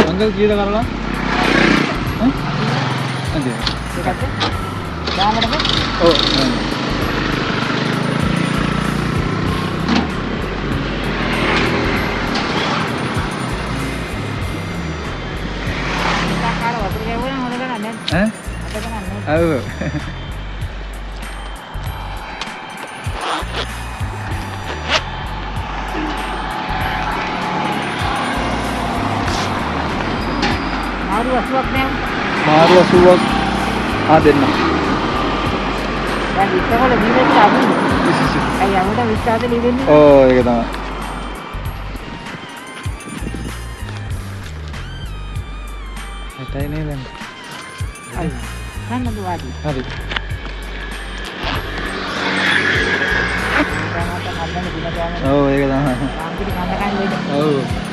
Uncle කීයද කරලා? ඈ? අද. ඒකත් දාමඩද? ඔව්. කාකාර වතුර ගැවුවනම් හොඳ ගණන් නේද? ඈ? අපේ ගණන් නේද? ඔව්. මාරු 80ක් නෑ. මාරු 80ක් දෙන්න. දැන් ඉස්සරහට දීලා අදින්න. අය යමුද විශ්වාස දෙන්නේ? ඕ ඒක තමයි. හිතයි නේද? අය. ගන්න දුවාදී. හරි. දැන් අපට හදන්න දින ගාන. ඔව් ඒක තමයි. ආන්තික ගන්න කන්නේ. ඔව්.